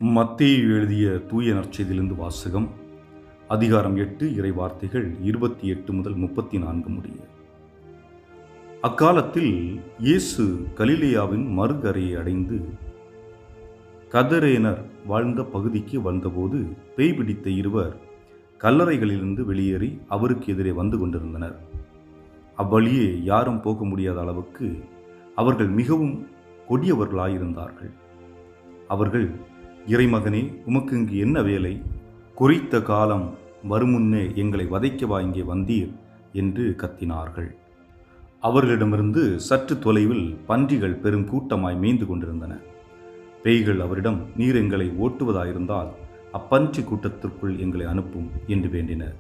மத்தேயு எழுதிய தூய நற்செய்தியிலிருந்து வாசகம். அதிகாரம் 8 இறை வார்த்தைகள் 28 முதல் 34 முடிய. அக்காலத்தில் இயேசு கலிலேயாவின் மறுகரையை அடைந்து கதரேனர் வாழ்ந்த பகுதிக்கு வந்தபோது பேய் பிடித்த இருவர் கல்லறைகளிலிருந்து வெளியேறி அவருக்கு எதிரே வந்து கொண்டிருந்தனர். அவ்வழியே யாரும் போக முடியாத அளவுக்கு அவர்கள் மிகவும் கொடியவர்களாயிருந்தார்கள். அவர்கள், இறைமகனே, உமக்கு இங்கு என்ன வேலை? குறித்த காலம் வருமுன்னே எங்களை வதைக்கவா இங்கே வந்தீர் என்று கத்தினார்கள். அவர்களிடமிருந்து சற்று தொலைவில் பன்றிகள் பெரும் கூட்டமாய் மேய்ந்து கொண்டிருந்தன. பேய்கள் அவரிடம், நீர் எங்களை ஓட்டுவதாயிருந்தால் அப்பன்றி கூட்டத்திற்குள் எங்களை அனுப்பும் என்று வேண்டினர்.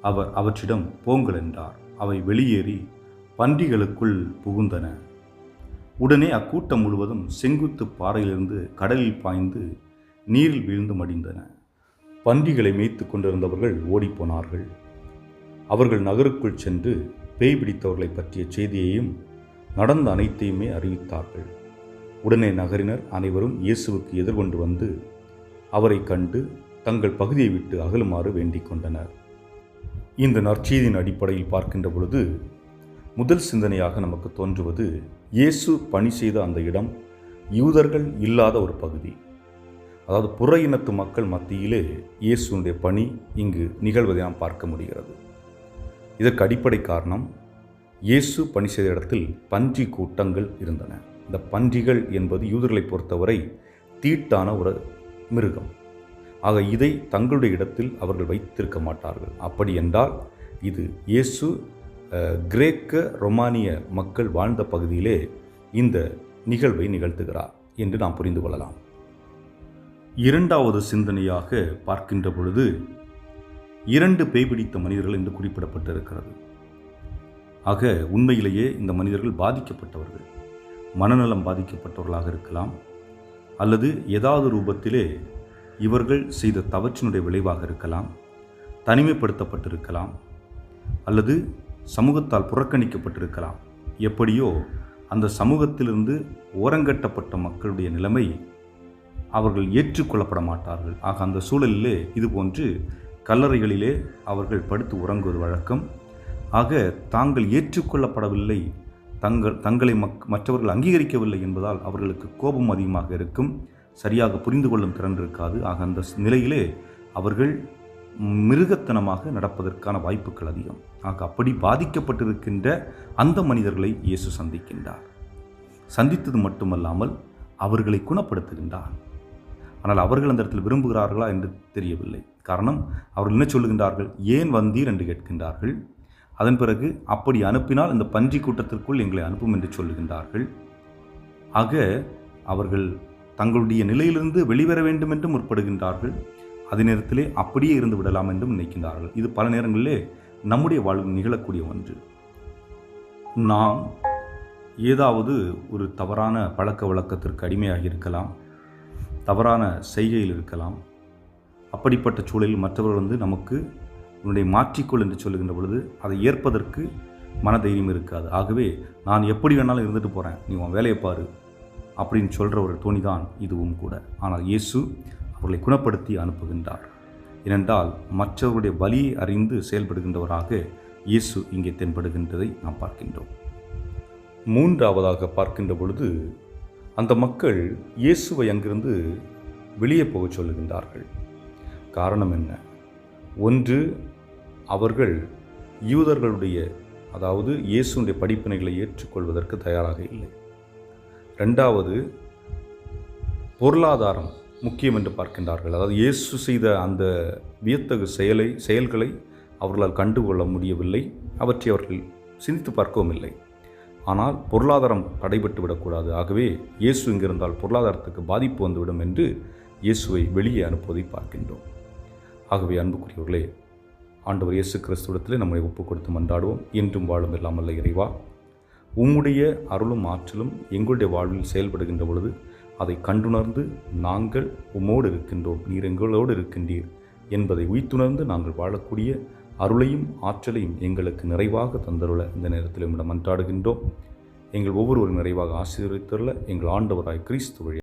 அவர் அவற்றிடம் போங்கள் என்றார். அவை வெளியேறி பன்றிகளுக்குள் புகுந்தன. உடனே அக்கூட்டம் முழுவதும் செங்குத்து பாறையிலிருந்து கடலில் பாய்ந்து நீரில் வீழ்ந்து மடிந்தன. பன்றிகளை மேய்த்து கொண்டிருந்தவர்கள் ஓடிப்போனார்கள். அவர்கள் நகருக்குள் சென்று பேய் பிடித்தவர்களை பற்றிய செய்தியையும் நடந்த அனைத்தையுமே அறிவித்தார்கள். உடனே நகரினர் அனைவரும் இயேசுவுக்கு எதிர்கொண்டு வந்து அவரை கண்டு தங்கள் பகுதியை விட்டு அகலுமாறு வேண்டிக் கொண்டனர். இந்த நற்செய்தியின் அடிப்படையில் பார்க்கின்ற பொழுது முதல் சிந்தனையாக நமக்கு தோன்றுவது, இயேசு பணி செய்த அந்த இடம் யூதர்கள் இல்லாத ஒரு பகுதி. அதாவது புற இனத்து மக்கள் மத்தியிலே இயேசுனுடைய பணி இங்கு நிகழ்வதை நாம் பார்க்க முடிகிறது. இதற்கு அடிப்படை காரணம், இயேசு பணி செய்த இடத்தில் பன்றி கூட்டங்கள் இருந்தன. இந்த பன்றிகள் என்பது யூதர்களை பொறுத்தவரை தீட்டான ஒரு மிருகம். ஆக இதை தங்களுடைய இடத்தில் அவர்கள் வைத்திருக்க மாட்டார்கள். அப்படி என்றால் இது இயேசு கிரேக்க ரொமானிய மக்கள் வாழ்ந்த பகுதியிலே இந்த நிகழ்வை நிகழ்த்துகிறார் என்று நாம் புரிந்து கொள்ளலாம். இரண்டாவது சிந்தனையாக பார்க்கின்ற பொழுது 2 பேய் பிடித்த மனிதர்கள் என்று குறிப்பிடப்பட்டிருக்கிறது. ஆக உண்மையிலேயே இந்த மனிதர்கள் பாதிக்கப்பட்டவர்கள், மனநலம் பாதிக்கப்பட்டவர்களாக இருக்கலாம், அல்லது ஏதாவது ரூபத்திலே இவர்கள் செய்த தவற்றினுடைய விளைவாக இருக்கலாம், தனிமைப்படுத்தப்பட்டிருக்கலாம், அல்லது சமூகத்தால் புறக்கணிக்கப்பட்டிருக்கலாம். எப்படியோ அந்த சமூகத்திலிருந்து ஓரங்கட்டப்பட்ட மக்களுடைய நிலைமை, அவர்கள் ஏற்றுக்கொள்ளப்பட மாட்டார்கள். ஆக அந்த சூழலிலே இதுபோன்று கல்லறைகளிலே அவர்கள் படுத்து உறங்குவது வழக்கம். ஆக தாங்கள் ஏற்றுக்கொள்ளப்படவில்லை, தங்களை மற்றவர்கள் அங்கீகரிக்கவில்லை என்பதால் அவர்களுக்கு கோபம் அதிகமாக இருக்கும், சரியாக புரிந்து கொள்ளும் திறன் இருக்காது. ஆக அந்த நிலையிலே அவர்கள் மிருகத்தனமாக நடப்பதற்கான வாய்ப்புகள் அதிகம். ஆக அப்படி பாதிக்கப்பட்டிருக்கின்ற அந்த மனிதர்களை இயேசு சந்திக்கின்றார். சந்தித்தது மட்டுமல்லாமல் அவர்களை குணப்படுத்துகின்றார். ஆனால் அவர்கள் அந்த இடத்தில் விரும்புகிறார்களா என்று தெரியவில்லை. காரணம், அவர்கள் என்ன சொல்லுகின்றார்கள்? ஏன் வந்தீர் என்று கேட்கின்றார்கள். அதன் பிறகு அப்படி அனுப்பினால் இந்த பன்றி கூட்டத்திற்குள் எங்களை அனுப்பும் என்று சொல்லுகின்றார்கள். ஆக அவர்கள் தங்களுடைய நிலையிலிருந்து வெளிவர வேண்டும் என்று முற்படுகின்றார்கள். அதே நேரத்திலே அப்படியே இருந்து விடலாம் என்றும் நினைக்கின்றார்கள். இது பல நேரங்களிலே நம்முடைய வாழ்வில் நிகழக்கூடிய ஒன்று. நாம் ஏதாவது ஒரு தவறான பழக்க வழக்கத்திற்கு அடிமையாக இருக்கலாம், தவறான செய்கையில் இருக்கலாம். அப்படிப்பட்ட சூழலில் மற்றவர்கள் நமக்கு உன்னுடைய மாற்றிக்கொள் என்று சொல்லுகின்ற பொழுது அதை ஏற்பதற்கு மனதைரியம் இருக்காது. ஆகவே நான் எப்படி வேணாலும் இருந்துட்டு போகிறேன், நீ உன் வேலையை பாரு அப்படின்னு சொல்கிற ஒரு தோணிதான் இதுவும் கூட. ஆனால் இயேசு அவர்களை குணப்படுத்தி அனுப்புகின்றார். ஏனென்றால் மற்றவருடைய வலியை அறிந்து செயல்படுகின்றவராக இயேசு இங்கே தென்படுகின்றதை நாம் பார்க்கின்றோம். மூன்றாவதாக பார்க்கின்ற பொழுது அந்த மக்கள் இயேசுவை அங்கிருந்து வெளியே போக சொல்லுகின்றார்கள். காரணம் என்ன? ஒன்று, அவர்கள் யூதர்களுடைய, அதாவது இயேசுடைய படிப்பினைகளை ஏற்றுக்கொள்வதற்கு தயாராக இல்லை. ரெண்டாவது, பொருளாதாரம் முக்கியம் என்று பார்க்கின்றார்கள். அதாவது இயேசு செய்த அந்த வியத்தகு செயல்களை அவர்களால் கண்டுகொள்ள முடியவில்லை, அவற்றை அவர்கள் சிந்தித்து பார்க்கவும் இல்லை. ஆனால் பொருளாதாரம் தடைபட்டு விடக்கூடாது. ஆகவே இயேசு இங்கிருந்தால் பொருளாதாரத்துக்கு பாதிப்பு வந்துவிடும் என்று இயேசுவை வெளியே அனுப்புவதை பார்க்கின்றோம். ஆகவே அன்புக்குரியவர்களே, ஆண்டவர் இயேசு கிறிஸ்துவிடத்திலே நம்மை ஒப்புக் கொடுத்து மன்றாடுவோம். என்றும் வாழும் இல்லாமல்ல இறைவா, உம்முடைய அருளும் ஆற்றலும் எங்களுடைய வாழ்வில் செயல்படுகின்ற பொழுது அதை கண்டுணர்ந்து நாங்கள் உம்மோடு இருக்கின்றோம், நீர் எங்களோடு இருக்கின்றீர் என்பதை உய்த்துணர்ந்து நாங்கள் வாழக்கூடிய அருளையும் ஆற்றலையும் எங்களுக்கு நிறைவாக தந்தருள இந்த நேரத்தில் உம்மிடம் மன்றாடுகின்றோம். எங்கள் ஒவ்வொருவரும் நிறைவாக ஆசீர்வதித்தருள எங்கள் ஆண்டவராய் கிறிஸ்து வழி